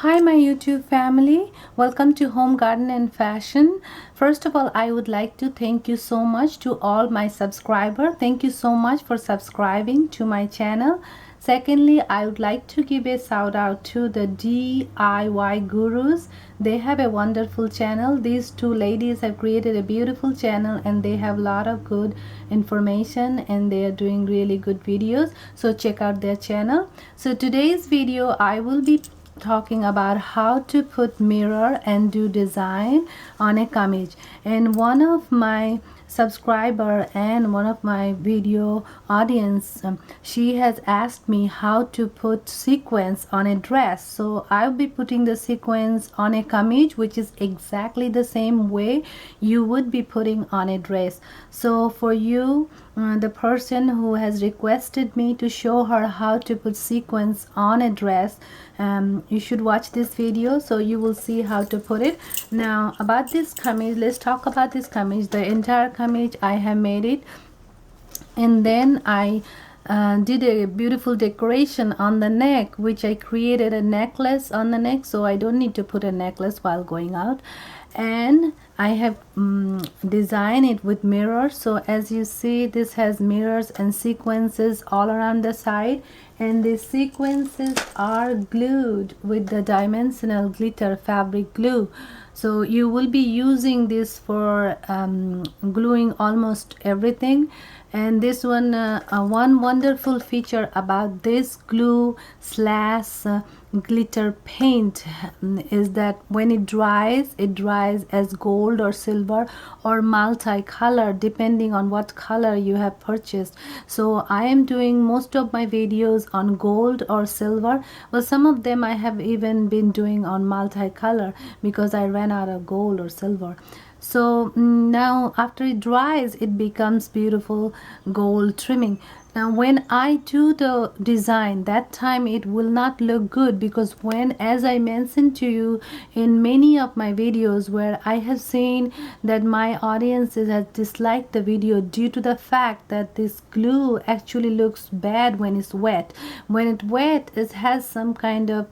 Hi my YouTube family, welcome to Home Garden and Fashion. First of all, I would like to thank you so much to all my subscribers. Thank you so much for subscribing to my channel. Secondly, I would like to give a shout out to the DIY gurus. They have a wonderful channel. These two ladies have created a beautiful channel and they have a lot of good information and they are doing really good videos, so check out their channel. So today's video I will be talking about how to put mirror and do design on a kameez. And one of my subscriber and one of my video audience, she has asked me how to put sequins on a dress. So I'll be putting the sequins on a kameez, which is exactly the same way you would be putting on a dress. So for you, the person who has requested me to show her how to put sequins on a dress, you should watch this video so you will see how to put it. Now about this kameez, let's talk about this kameez. The entire kameez I have made it, and then I did a beautiful decoration on the neck, which I created a necklace on the neck, so I don't need to put a necklace while going out. And I have designed it with mirrors. So as you see, this has mirrors and sequences all around the side, and the sequences are glued with the dimensional glitter fabric glue. So you will be using this for gluing almost everything. And this one wonderful feature about this glue slash glitter paint is that when it dries as gold or silver or multi-color, depending on what color you have purchased. So I am doing most of my videos on gold or silver, but some of them I have even been doing on multi-color because I ran out of gold or silver. So now after it dries, it becomes beautiful gold trimming. Now when I do the design, that time it will not look good, because when, as I mentioned to you in many of my videos, where I have seen that my audiences have disliked the video due to the fact that this glue actually looks bad when it's wet. When it's wet, it has some kind of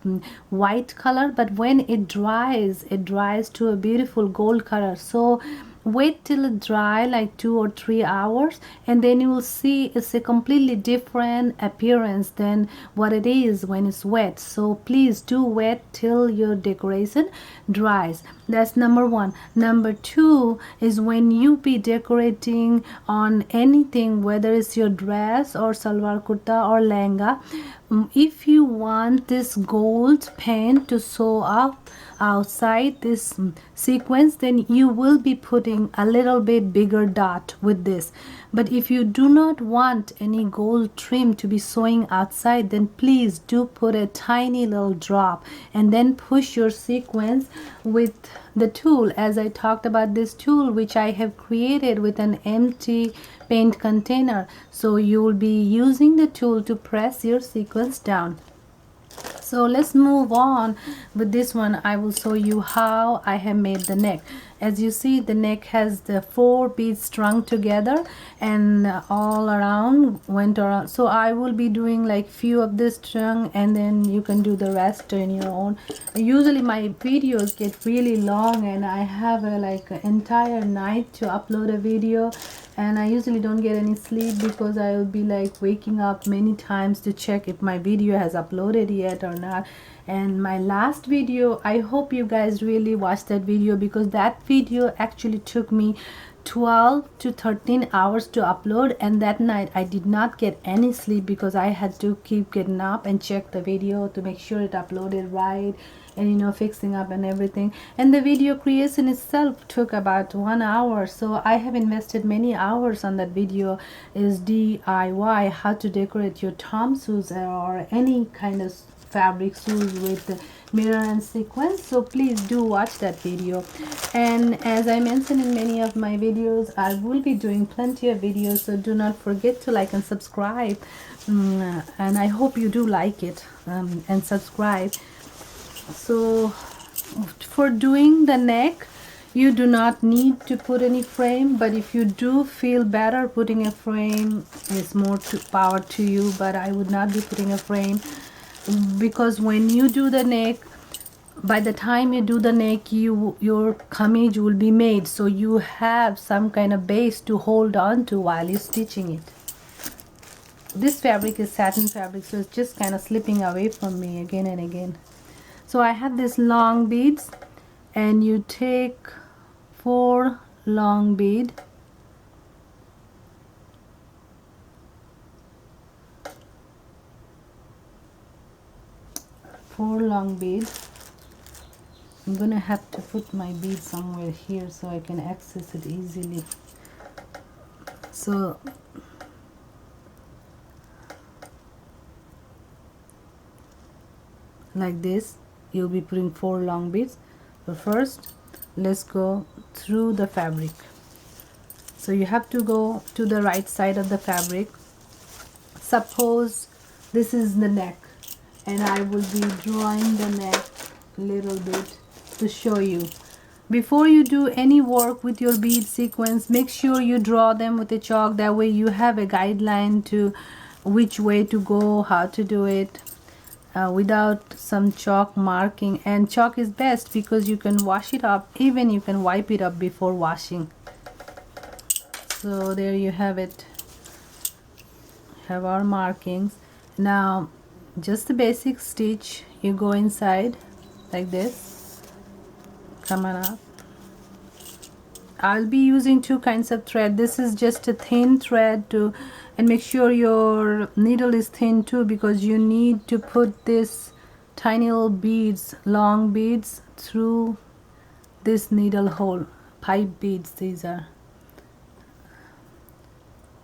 white color, but when it dries to a beautiful gold color. So wait till it dry like 2 or 3 hours, and then you will see it's a completely different appearance than what it is when it's wet. So please do wait till your decoration dries. That's number one. Number two is when you be decorating on anything, whether it's your dress or salwar kurta or lehenga, if you want this gold paint to show up outside this sequence, then you will be putting a little bit bigger dot with this. But if you do not want any gold trim to be showing outside, then please do put a tiny little drop and then push your sequence with the tool, as I talked about this tool which I have created with an empty paint container. So you will be using the tool to press your sequence down. So let's move on with this one. I will show you how I have made the neck. As you see, the neck has the 4 beads strung together and all around went around. So I will be doing like few of this strung, and then you can do the rest in your own. Usually my videos get really long and I have like an entire night to upload a video, and I usually don't get any sleep because I will be like waking up many times to check if my video has uploaded yet or not. And my last video, I hope you guys really watched that video, because that video actually took me 12 to 13 hours to upload, and that night I did not get any sleep because I had to keep getting up and check the video to make sure it uploaded right, and you know, fixing up and everything. And the video creation itself took about 1 hour, so I have invested many hours on that video. Is DIY, how to decorate your tom shoes or any kind of fabric shoes with mirror and sequins. So please do watch that video. And as I mentioned in many of my videos, I will be doing plenty of videos, so do not forget to like and subscribe. And I hope you do like it and subscribe. So for doing the neck, you do not need to put any frame, but if you do feel better putting a frame, it's more power to you, but I would not be putting a frame, because when you do the neck, by the time you do the neck, your kameez will be made, so you have some kind of base to hold on to while you're stitching it. This fabric is satin fabric, so it's just kind of slipping away from me again and again. So I have this long beads, and you take 4 long bead, I'm gonna have to put my bead somewhere here so I can access it easily. So like this, you'll be putting 4 long beads. But first, let's go through the fabric. So you have to go to the right side of the fabric. Suppose this is the neck, and I will be drawing the neck a little bit to show you. Before you do any work with your bead sequence, make sure you draw them with a chalk. That way you have a guideline to which way to go, how to do it, without some chalk marking. And chalk is best because you can wash it up, even you can wipe it up before washing. So there you have it, have our markings. Now just the basic stitch, you go inside like this, come on up. I'll be using 2 kinds of thread. This is just a thin thread to, and make sure your needle is thin too, because you need to put this tiny little beads, long beads, through this needle hole. Pipe beads these are.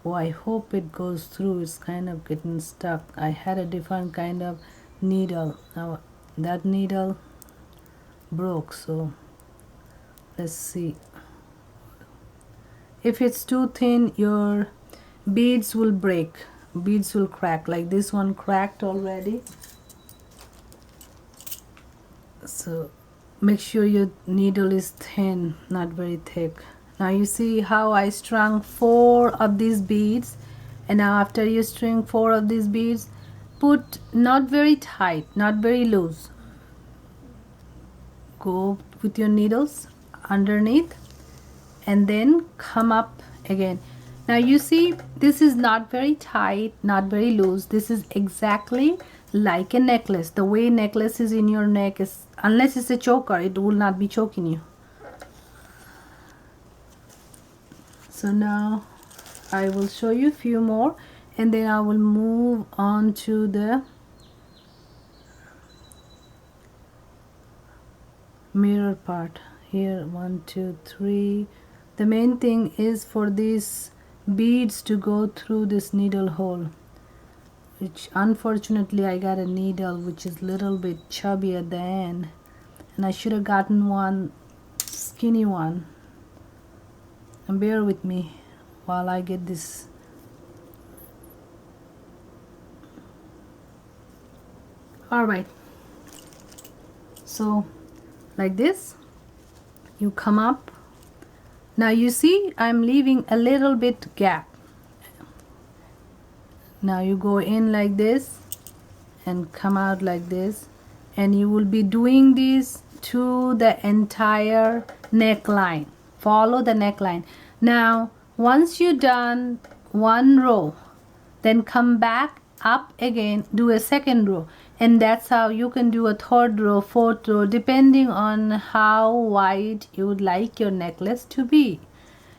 Oh, I hope it goes through. It's kind of getting stuck. I had a different kind of needle. Now that needle broke, so let's see. If it's too thin, your beads will break, beads will crack. Like this one cracked already. So make sure your needle is thin, not very thick. Now you see how I strung 4 of these beads, and now after you string 4 of these beads, put not very tight, not very loose. Go with your needles underneath and then come up again. Now you see, this is not very tight, not very loose. This is exactly like a necklace. The way necklace is in your neck is, unless it's a choker, it will not be choking you. So now I will show you a few more, and then I will move on to the mirror part. Here 1 2 3. The main thing is for these beads to go through this needle hole, which unfortunately I got a needle which is a little bit chubby at the end, and I should have gotten one skinny one. And bear with me while I get this. Alright, so like this, you come up. Now you see I'm leaving a little bit gap. Now you go in like this and come out like this, and you will be doing this to the entire neckline. Follow the neckline. Now once you're done 1 row, then come back up again, do a 2nd row, and that's how you can do a 3rd row, 4th row, depending on how wide you would like your necklace to be.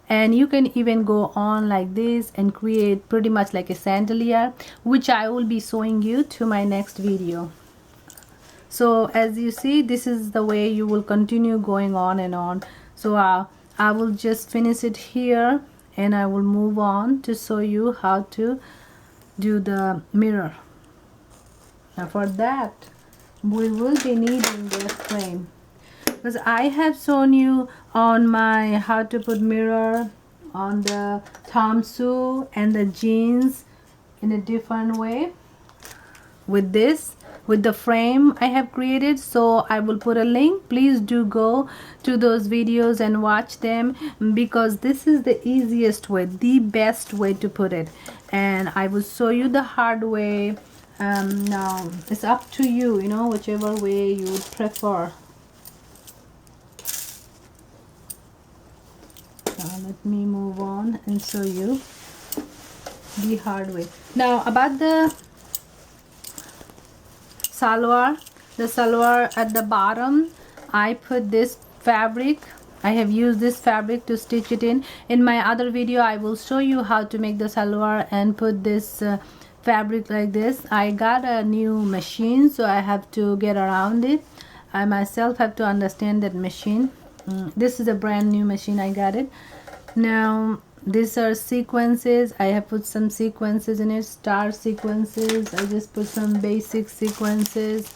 And you can even go on like this and create pretty much like a chandelier, which I will be showing you to my next video. So as you see, this is the way you will continue going on and on. So I will just finish it here, and I will move on to show you how to do the mirror. Now for that, we will be needing the frame, because I have shown you on my how to put mirror on the Tom Sue and the jeans in a different way with this, with the frame I have created. So I will put a link. Please do go to those videos and watch them, because this is the easiest way, the best way to put it, and I will show you the hard way. Now it's up to you, you know, whichever way you would prefer. Let me move on and show you the hard way. Now about the salwar, at the bottom, I put this fabric. I have used this fabric to stitch it in my other video. I will show you how to make the salwar and put this fabric like this. I got a new machine, so I have to get around it. I myself have to understand that machine. This is a brand new machine. I got it. Now these are sequences. I have put some sequences in it, star sequences. I just put some basic sequences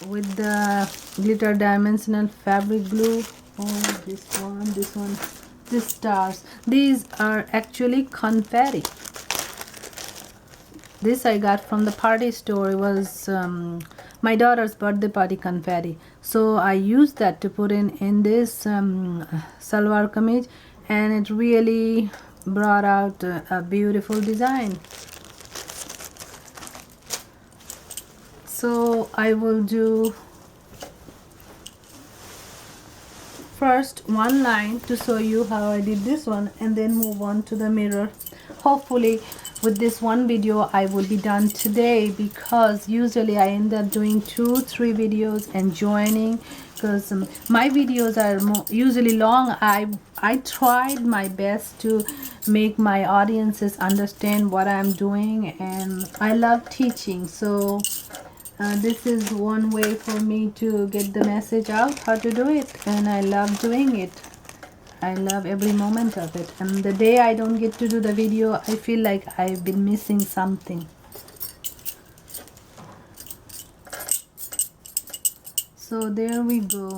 with the glitter dimensional fabric glue. Oh, this stars. These are actually confetti. This I got from the party store. It was my daughter's birthday party confetti, so I used that to put in this salwar kameez, and it really brought out a beautiful design. So I will do first one line to show you how I did this one, and then move on to the mirror. Hopefully with this one video I will be done today, because usually I end up doing 2-3 videos and joining, because my videos are usually long. I tried my best to make my audiences understand what I'm doing, and I love teaching, so this is one way for me to get the message out how to do it, and I love doing it. I love every moment of it, and the day I don't get to do the video, I feel like I've been missing something. So there we go.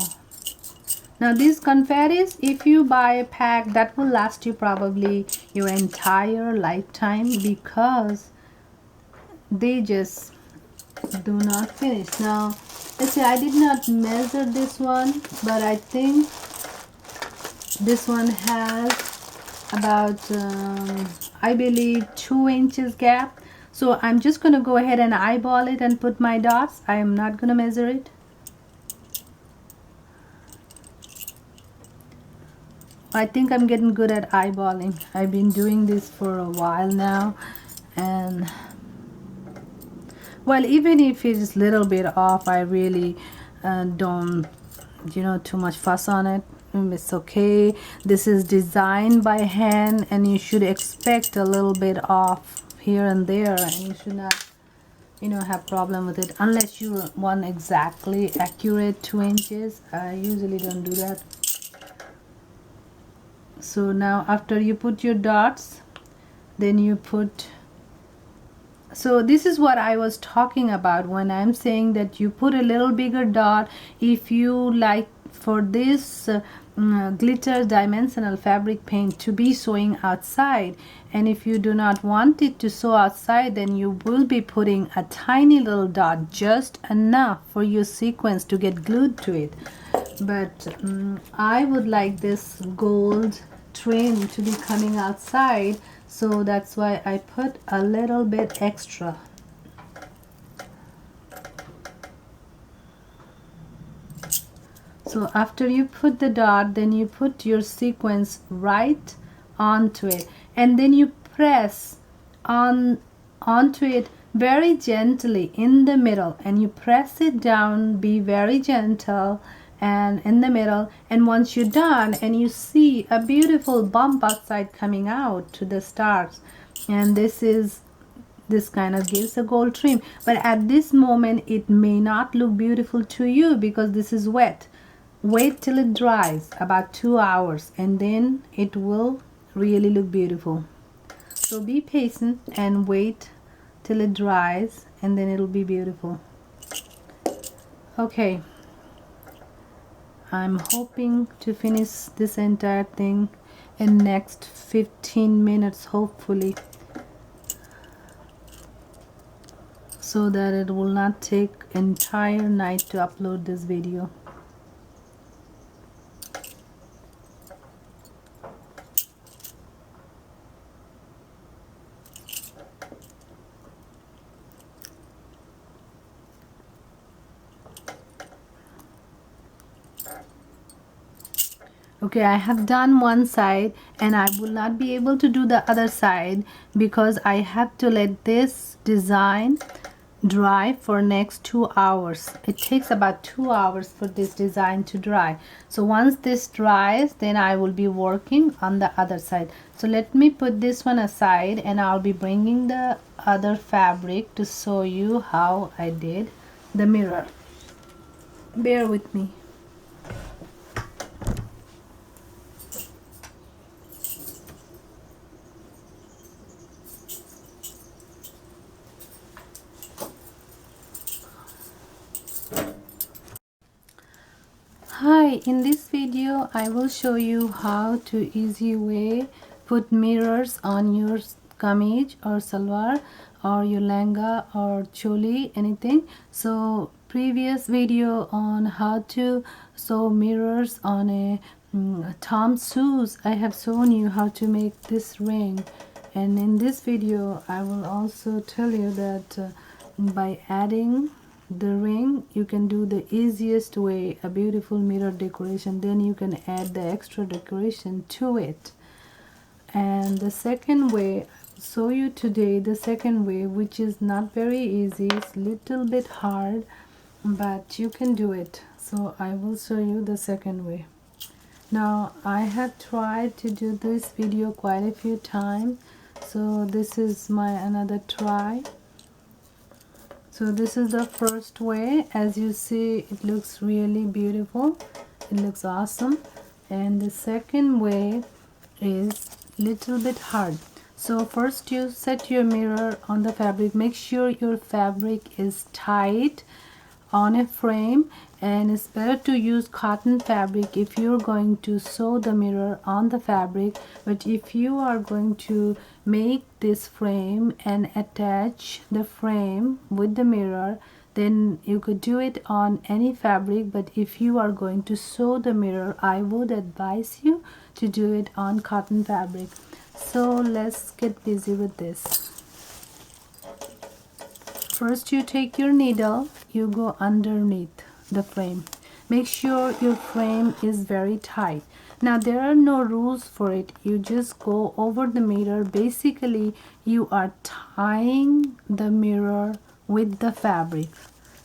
Now these confettis, if you buy a pack, that will last you probably your entire lifetime, because they just do not finish. Now let's see, I did not measure this one, but I think this one has about I believe 2 inches gap. So I'm just gonna go ahead and eyeball it and put my dots. I am not gonna measure it. I think I'm getting good at eyeballing. I've been doing this for a while now, and well, even if it's a little bit off, I really don't, too much fuss on it. It's okay. This is designed by hand, and you should expect a little bit off here and there, and you should not, have problem with it, unless you want exactly accurate 2 inches. I usually don't do that. So now after you put your dots, then you put, so this is what I was talking about when I'm saying that you put a little bigger dot if you like for this glitter dimensional fabric paint to be showing outside, and if you do not want it to show outside, then you will be putting a tiny little dot, just enough for your sequence to get glued to it. But I would like this gold trim to be coming outside, so that's why I put a little bit extra. So after you put the dot, then you put your sequence right onto it, and then you press onto it very gently in the middle, and you press it down, be very gentle and in the middle. And once you're done, and you see a beautiful bump outside coming out to the stars, and this kind of gives a gold trim, but at this moment it may not look beautiful to you because this is wet. Wait till it dries about 2 hours, and then it will really look beautiful. So be patient and wait till it dries, and then it'll be beautiful. Okay, I'm hoping to finish this entire thing in next 15 minutes, hopefully, so that it will not take entire night to upload this video. Okay, I have done one side and I will not be able to do the other side because I have to let this design dry for next 2 hours. It takes about 2 hours for this design to dry. So once this dries, then I will be working on the other side. So let me put this one aside and I'll be bringing the other fabric to show you how I did the mirror. Bear with me. Hi, in this video I will show you how to easy way put mirrors on your kameez or salwar or your langa or choli, anything. So previous video on how to sew mirrors on a Tom shoes, I have shown you how to make this ring, and in this video I will also tell you that by adding the ring you can do the easiest way a beautiful mirror decoration, then you can add the extra decoration to it. And the second way I'll show you today, the second way, which is not very easy, it's little bit hard, but you can do it. So I will show you the second way. Now I have tried to do this video quite a few times, so this is my another try. So this is the first way. As you see, it looks really beautiful, it looks awesome. And the second way is little bit hard. So first you set your mirror on the fabric. Make sure your fabric is tight on a frame, and it's better to use cotton fabric if you're going to sew the mirror on the fabric. But if you are going to make this frame and attach the frame with the mirror, then you could do it on any fabric. But if you are going to sew the mirror, I would advise you to do it on cotton fabric. So let's get busy with this. First you take your needle, you go underneath the frame. Make sure your frame is very tight. Now there are no rules for it, you just go over the mirror. Basically you are tying the mirror with the fabric.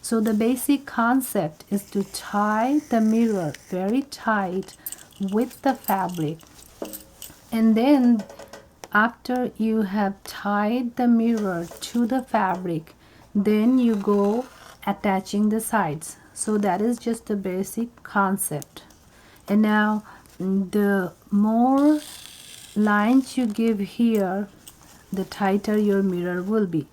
So the basic concept is to tie the mirror very tight with the fabric, and then after you have tied the mirror to the fabric, then you go attaching the sides. So that is just the basic concept. And now the more lines you give here, the tighter your mirror will be.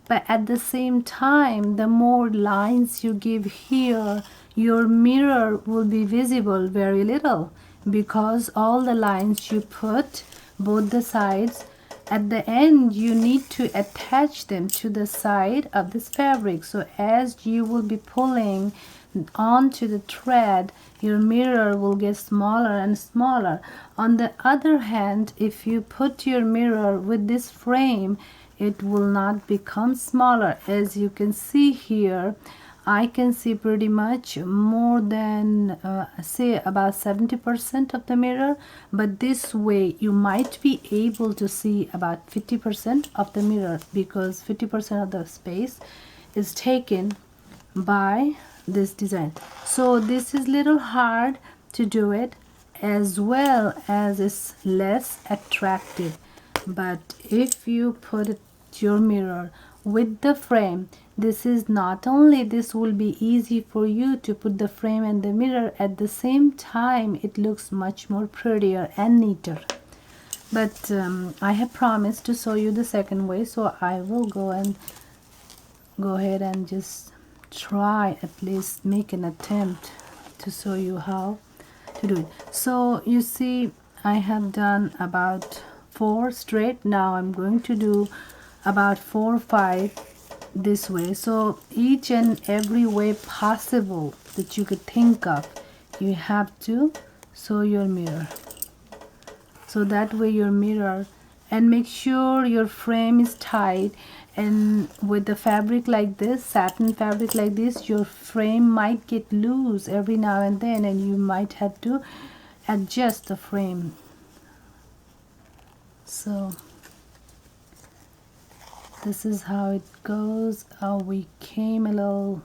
But at the same time, the more lines you give here, your mirror will be visible very little, because all the lines you put both the sides, at the end you need to attach them to the side of this fabric. So as you will be pulling onto the thread, your mirror will get smaller and smaller. On the other hand, if you put your mirror with this frame, it will not become smaller. As you can see here, I can see pretty much more than say about 70% of the mirror, but this way you might be able to see about 50% of the mirror, because 50% of the space is taken by this design. So this is little hard to do it, as well as it's less attractive. But if you put your mirror with the frame, this is not only this will be easy for you to put the frame and the mirror, at the same time it looks much more prettier and neater. But I have promised to show you the second way, so I will go ahead and just try, at least make an attempt to show you how to do it. So you see, I have done about 4 straight. Now I'm going to do about 4 or 5 this way. So each and every way possible that you could think of, you have to sew your mirror. So that way your mirror, and make sure your frame is tight. And with the fabric like this, satin fabric like this, your frame might get loose every now and then, and you might have to adjust the frame. So this is how it goes. We came a little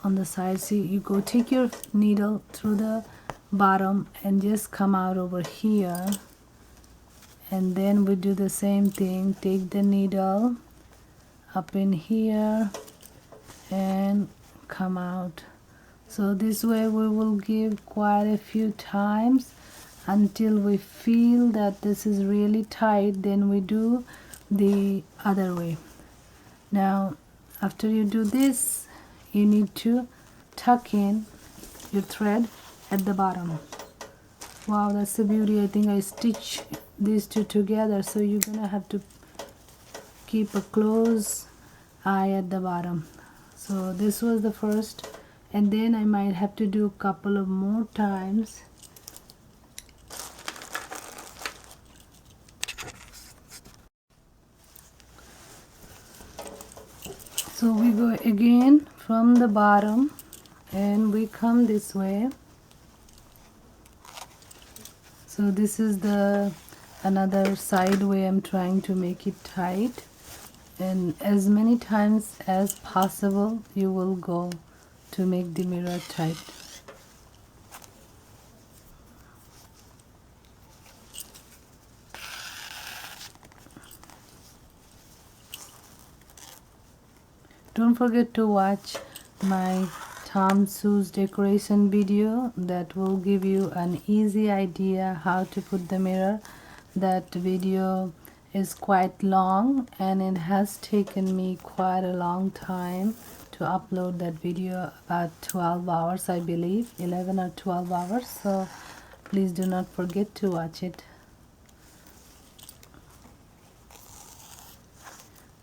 on the side. So you go take your needle through the bottom and just come out over here, and then we do the same thing. Take the needle up in here and come out. So this way we will give quite a few times until we feel that this is really tight. Then we do the other way. Now after you do this, you need to tuck in your thread at the bottom. Wow, that's the beauty. I think I stitch these two together, so you're gonna have to keep a close eye at the bottom. So this was the first, and then I might have to do a couple of more times. So we go again from the bottom and we come this way. So this is the another side way I'm trying to make it tight, and as many times as possible you will go to make the mirror tight. Don't forget to watch my Tom Sue's decoration video. That will give you an easy idea how to put the mirror. That video is quite long and it has taken me quite a long time to upload that video, about 12 hours I believe, 11 or 12 hours. So please do not forget to watch it.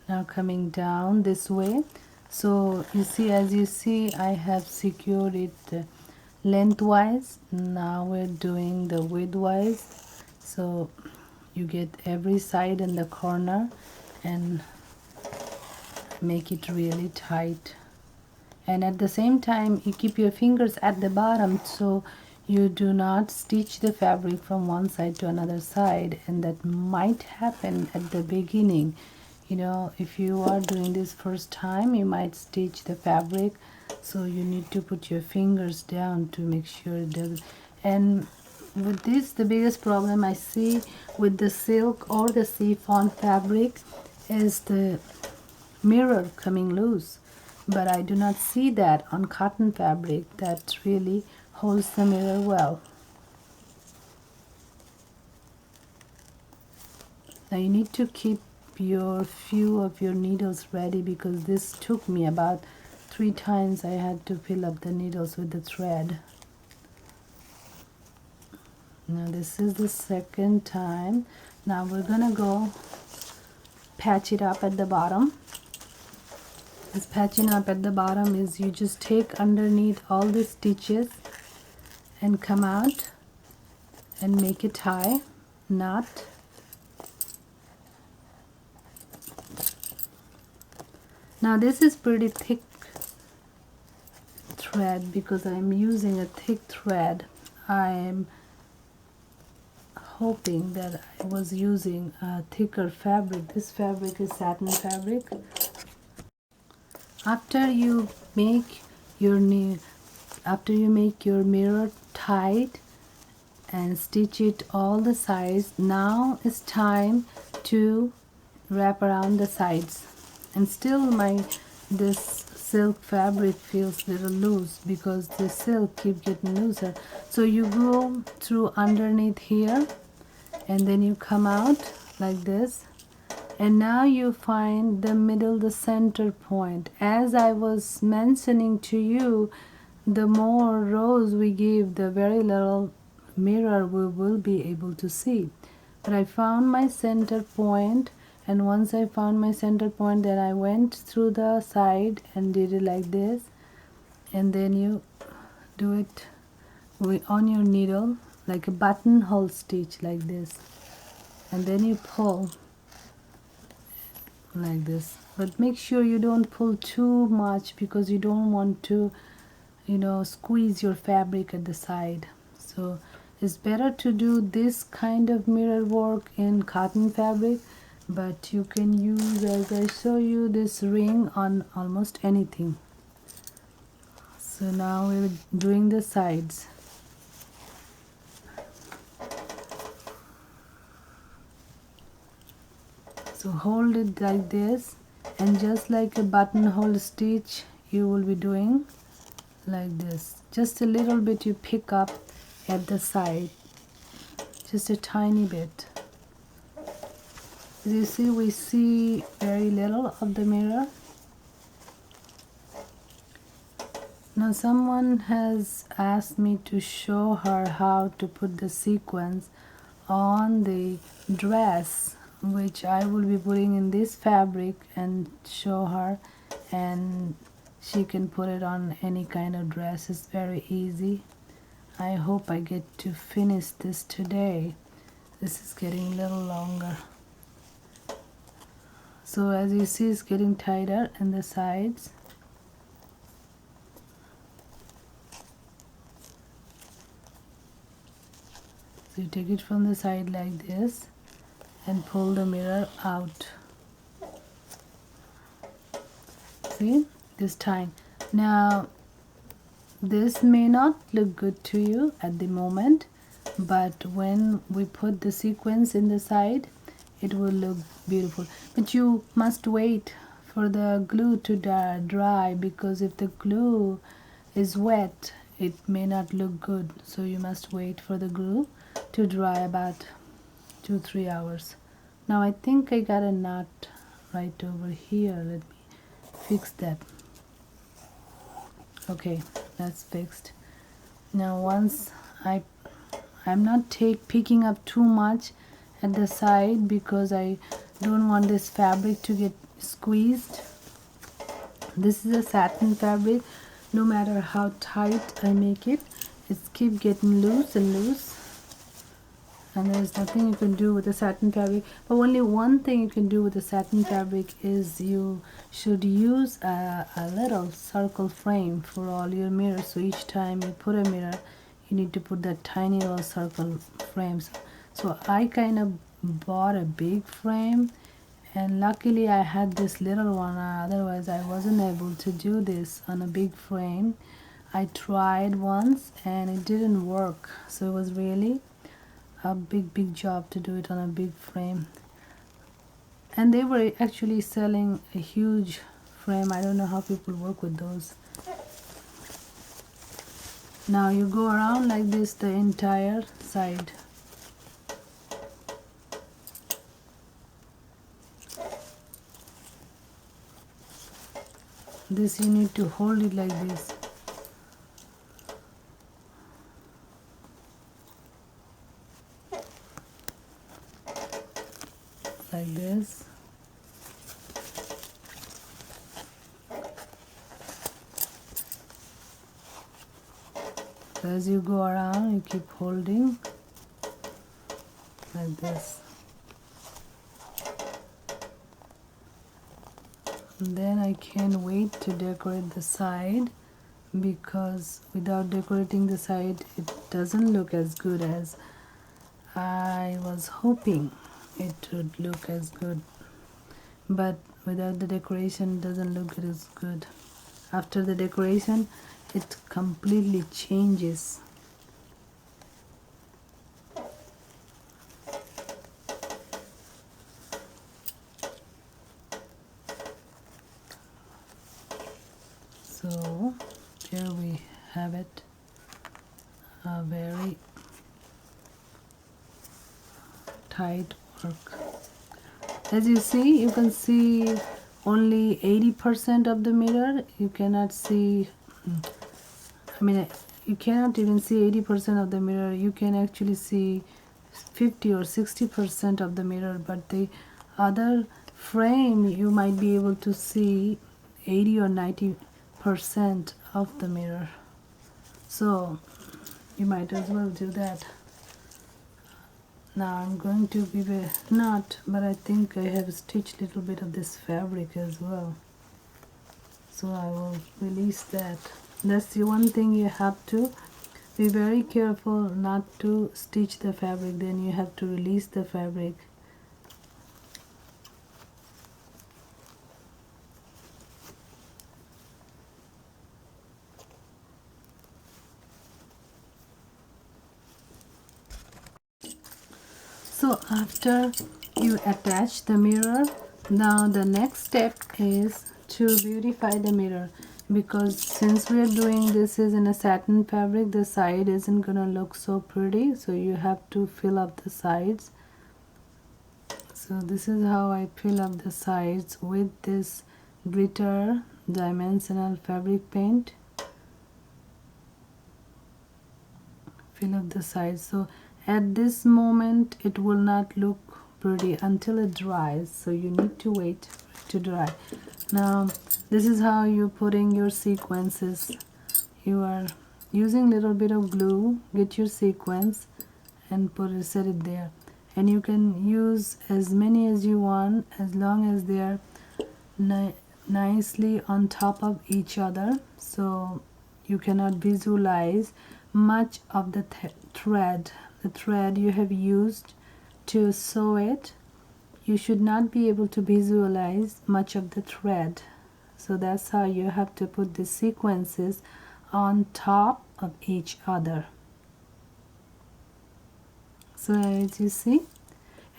Now coming down this way. So you see, as you see, I have secured it lengthwise. Now we're doing the widthwise. So you get every side and the corner and make it really tight. And at the same time, you keep your fingers at the bottom so you do not stitch the fabric from one side to another side. And that might happen at the beginning. You know, if you are doing this first time, you might stitch the fabric, so you need to put your fingers down to make sure it doesn't. And with this, the biggest problem I see with the silk or the chiffon fabric is the mirror coming loose. But I do not see that on cotton fabric. That really holds the mirror well. Now you need to keep your few of your needles ready, because this took me about 3 times. I had to fill up the needles with the thread. Now this is the second time. Now we're gonna go patch it up at the bottom. This patching up at the bottom is you just take underneath all the stitches and come out and make a tie knot. Now this is pretty thick thread because I'm using a thick thread. I'm hoping that I was using a thicker fabric. This fabric is satin fabric. After you make your mirror tight and stitch it all the sides, now it's time to wrap around the sides. And still this silk fabric feels a little loose because the silk keeps getting looser. So you go through underneath here and then you come out like this, and now you find the middle, the center point. As I was mentioning to you, the more rows we give, the very little mirror we will be able to see. But I found my center point, and once I found my center point, then I went through the side and did it like this. And then you do it on your needle like a buttonhole stitch like this, and then you pull like this. But make sure you don't pull too much because you don't want to, you know, squeeze your fabric at the side. So it's better to do this kind of mirror work in cotton fabric, but you can use, as I show you, this ring on almost anything. So now we're doing the sides. So hold it like this, and just like a buttonhole stitch, you will be doing like this. Just a little bit you pick up at the side, just a tiny bit. As you see, we see very little of the mirror. Now someone has asked me to show her how to put the sequins on the dress, which I will be putting in this fabric, and show her, and she can put it on any kind of dress. It's very easy. I hope I get to finish this today. This is getting a little longer. So as you see, it's getting tighter in the sides. So you take it from the side like this and pull the mirror out. See, this time. Now this may not look good to you at the moment, but when we put the sequins in the side, it will look beautiful. But you must wait for the glue to dry, because if the glue is wet, it may not look good. So you must wait for the glue to dry about 2-3 hours. Now I think I got a knot right over here. Let me fix that. Okay, that's fixed. Now once I'm not picking up too much at the side, because I don't want this fabric to get squeezed. This is a satin fabric. No matter how tight I make it, it's keep getting loose and loose, and there's nothing you can do with the satin fabric. But only one thing you can do with the satin fabric is you should use a little circle frame for all your mirrors. So each time you put a mirror, you need to put that tiny little circle frames. So I kind of bought a big frame, and luckily I had this little one. Otherwise I wasn't able to do this on a big frame. I tried once and it didn't work, so it was really a big job to do it on a big frame. And they were actually selling a huge frame. I don't know how people work with those. Now you go around like this the entire side. This you need to hold it like this. Like this. So as you go around, you keep holding like this. And then I can't wait to decorate the side, because without decorating the side, it doesn't look as good as I was hoping it would look as good. But without the decoration, it doesn't look as good. After the decoration, it completely changes. So here we have it, a very tight work. As you see, you can see only 80% of the mirror. You cannot see, you cannot even see 80% of the mirror. You can actually see 50 or 60% of the mirror, but the other frame you might be able to see 80 or 90% of the mirror. So you might as well do that. Now I'm going to give a knot, but I think I have stitched a little bit of this fabric as well. So I will release that. That's the one thing you have to Be very careful not to stitch the fabric, then you have to release the fabric. So after you attach the mirror, now the next step is to beautify the mirror, because since we are doing this is in a satin fabric, the side isn't gonna look so pretty, so you have to fill up the sides. So this is how I fill up the sides with this glitter dimensional fabric paint. Fill up the sides. So at this moment it will not look pretty until it dries, so you need to wait for it to dry. Now this is how you're putting your sequences. You are using little bit of glue, get your sequence and set it there, and you can use as many as you want as long as they are nicely on top of each other, so you cannot visualize much of the thread you have used to sew it. You should not be able to visualize much of the thread, so that's how you have to put the sequences on top of each other. So as you see,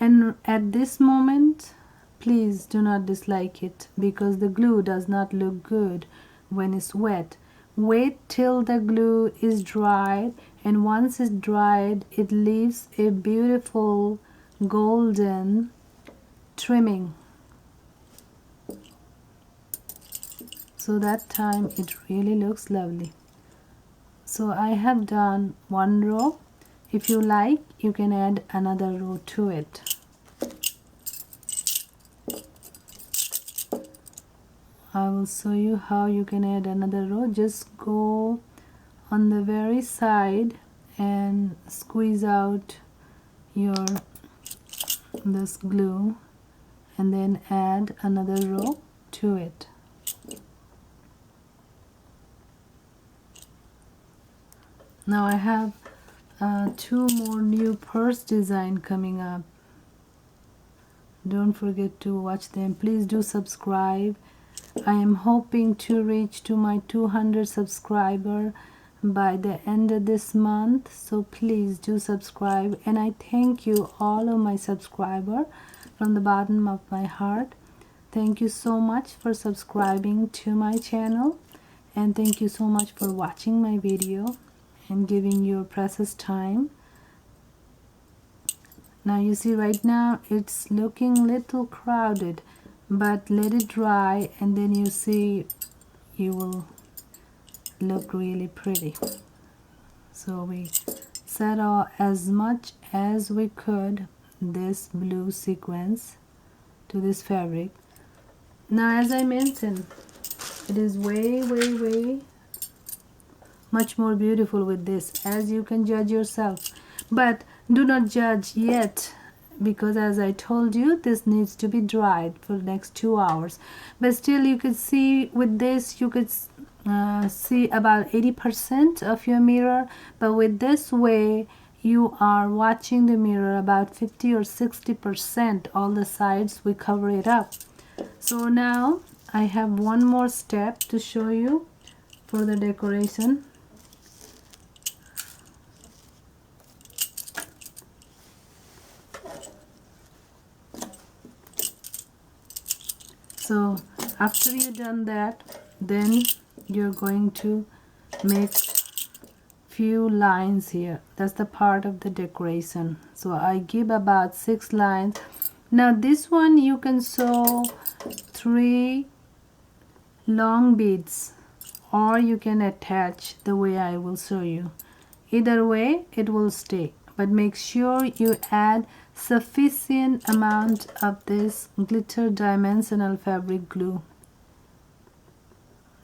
and at this moment please do not dislike it, because the glue does not look good when it's wet. Wait till the glue is dried, and once it's dried it leaves a beautiful golden trimming, so that time it really looks lovely. So I have done one row. If you like, you can add another row to it. I will show you how you can add another row. Just go on the very side and squeeze out this glue, and then add another row to it. Now I have two more new purse design coming up. Don't forget to watch them. Please do subscribe. I am hoping to reach to my 200 subscriber by the end of this month, so please do subscribe, and I thank you all of my subscriber from the bottom of my heart. Thank you so much for subscribing to my channel, and thank you so much for watching my video and giving your precious time. Now you see right now it's looking little crowded, but let it dry and then you see you will look really pretty. So we set off as much as we could this blue sequence to this fabric. Now as I mentioned, it is way much more beautiful with this, as you can judge yourself, but do not judge yet, because as I told you, this needs to be dried for the next 2 hours. But still you could see with this, you could see about 80% of your mirror, but with this way you are watching the mirror about 50 or 60%. All the sides we cover it up. So now I have one more step to show you for the decoration. So after you've done that, then you're going to make few lines here. That's the part of the decoration. So I give about 6 lines. Now this one you can sew 3 long beads, or you can attach the way I will show you. Either way it will stay, but make sure you add sufficient amount of this glitter dimensional fabric glue.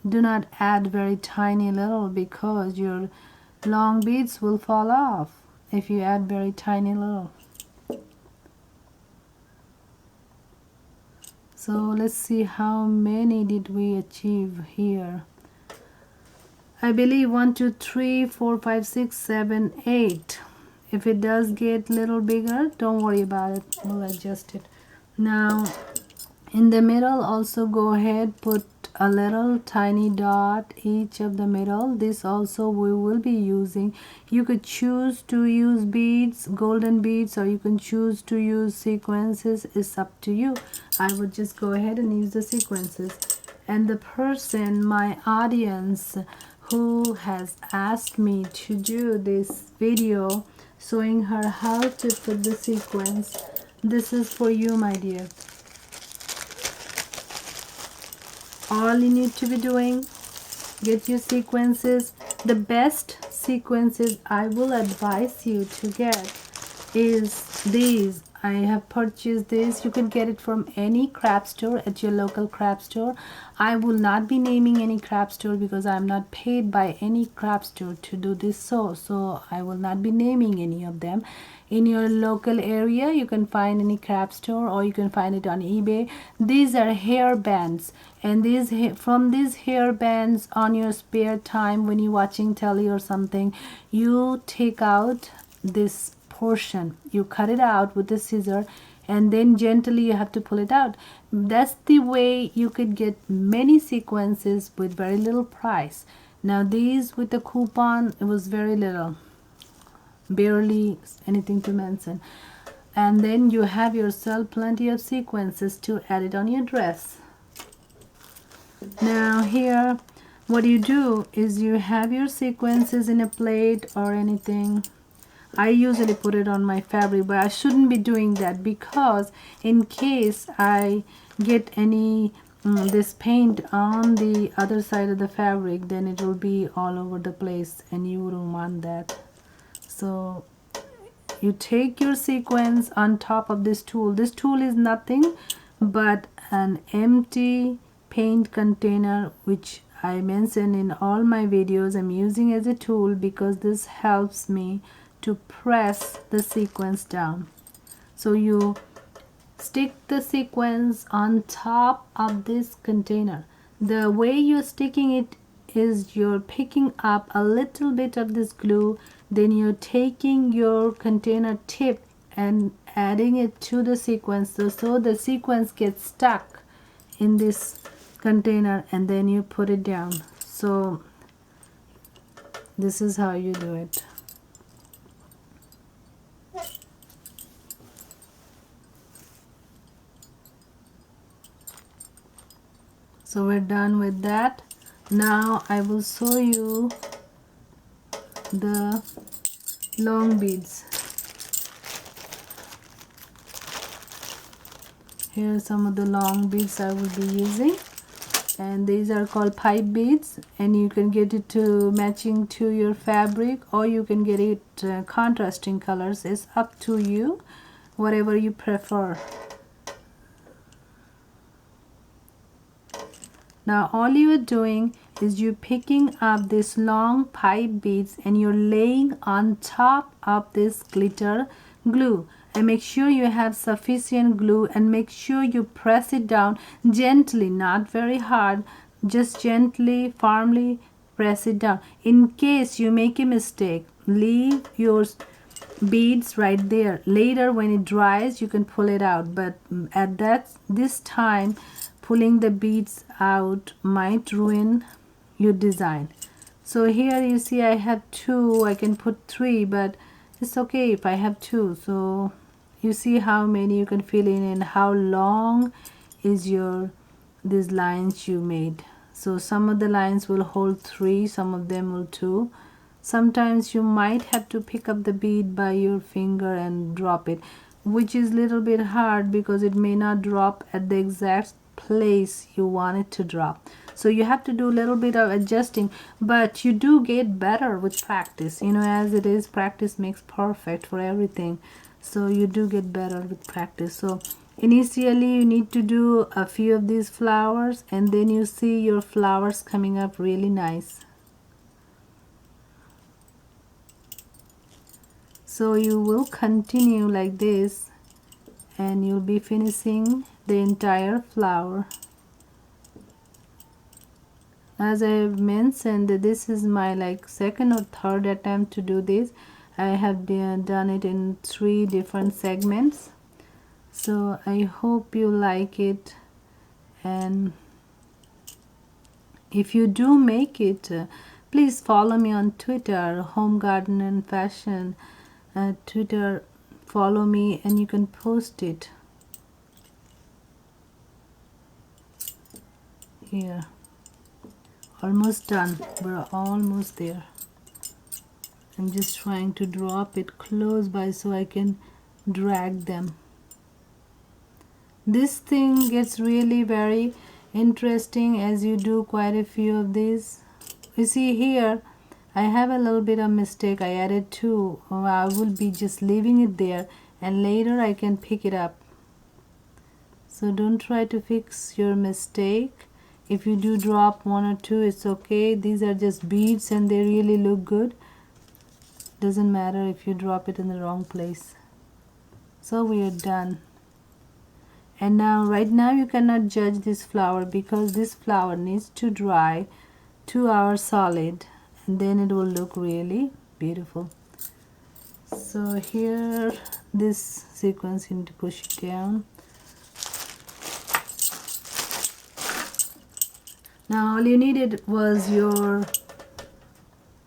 Do not add very tiny little, because your long beads will fall off if you add very tiny little. So let's see how many did we achieve here. I believe 1 2 3 4 5 6 7 8. If it does get little bigger, don't worry about it, we'll adjust it. Now in the middle also go ahead, put a little tiny dot each of the middle. This also we will be using. You could choose to use beads, golden beads, or you can choose to use sequences. It's up to you. I would just go ahead and use the sequences. And the person, my audience, who has asked me to do this video showing her how to put the sequence, this is for you, my dear. All you need to be doing, get your sequences. The best sequences I will advise you to get is these. I have purchased this. You can get it from any craft store, at your local craft store. I will not be naming any craft store because I'm not paid by any craft store to do this, so I will not be naming any of them. In your local area you can find any craft store, or you can find it on eBay. These are hair bands, and from these hair bands, on your spare time when you're watching telly or something, you take out this portion, you cut it out with the scissor, and then gently you have to pull it out. That's the way you could get many sequences with very little price. Now these with the coupon, it was very little, barely anything to mention. And then you have yourself plenty of sequences to add it on your dress. Now here what you do is you have your sequences in a plate or anything. I usually put it on my fabric, but I shouldn't be doing that, because in case I get any this paint on the other side of the fabric, then it will be all over the place, and you wouldn't want that. So you take your sequence on top of this tool. This tool is nothing but an empty paint container, which I mentioned in all my videos. I'm using as a tool because this helps me to press the sequence down. So you stick the sequence on top of this container. The way you're sticking it is you're picking up a little bit of this glue, then you're taking your container tip and adding it to the sequence, so the sequence gets stuck in this container, and then you put it down. So this is how you do it. So we're done with that. Now I will show you the long beads. Here are some of the long beads I will be using, and these are called pipe beads, and you can get it to matching to your fabric, or you can get it contrasting colors. It's up to you, whatever you prefer. Now all you are doing is you're picking up this long pipe beads and you're laying on top of this glitter glue. And make sure you have sufficient glue, and make sure you press it down gently, not very hard, just gently, firmly press it down. In case you make a mistake, leave your beads right there. Later when it dries you can pull it out, but at this time pulling the beads out might ruin your design. So here you see I have 2, I can put 3, but it's okay if I have 2. So you see how many you can fill in, and how long is these lines you made. So some of the lines will hold 3, some of them will 2. Sometimes you might have to pick up the bead by your finger and drop it, which is a little bit hard because it may not drop at the exact place you want it to drop. So you have to do a little bit of adjusting, but you do get better with practice. You know, as it is, practice makes perfect for everything. So you do get better with practice. So initially you need to do a few of these flowers, and then you see your flowers coming up really nice. So you will continue like this, and you'll be finishing the entire flower. as I have mentioned, this is my like second or third attempt to do this. I have done it in 3 different segments, so I hope you like it. And if you do make it, please follow me on Twitter, Home Garden and Fashion. Twitter, follow me and you can post it here. Almost done, we're almost there. I'm just trying to drop it close by so I can drag them. This thing gets really very interesting as you do quite a few of these. You see here I have a little bit of mistake. I added 2. I will be just leaving it there and later I can pick it up. So don't try to fix your mistake. If you do drop 1 or 2, it's okay. These are just beads and they really look good. Doesn't matter if you drop it in the wrong place. So we are done. And now right now you cannot judge this flower because this flower needs to dry 2 hours solid, and then it will look really beautiful. So here, this sequence, you need to push it down. Now all you needed was your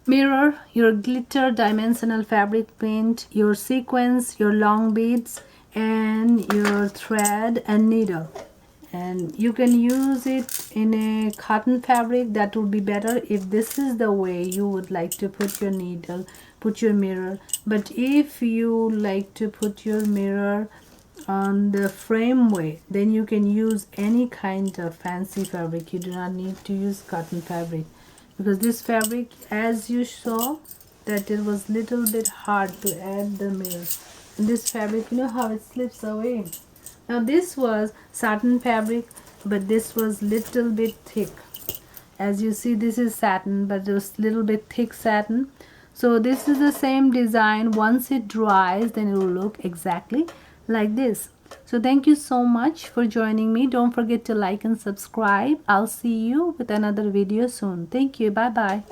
mirror, your glitter dimensional fabric print, your sequins, your long beads, and your thread and needle. And you can use it in a cotton fabric. That would be better if this is the way you would like to put your needle, put your mirror. But if you like to put your mirror on the frame way, then you can use any kind of fancy fabric. You do not need to use cotton fabric, because this fabric, as you saw, that it was little bit hard to add the mirror. And this fabric, you know how it slips away. Now this was satin fabric, but this was little bit thick. As you see, this is satin, but it was little bit thick satin. So this is the same design. Once it dries, then it will look exactly like this. So thank you so much for joining me. Don't forget to like and subscribe. I'll see you with another video soon. Thank you. Bye bye.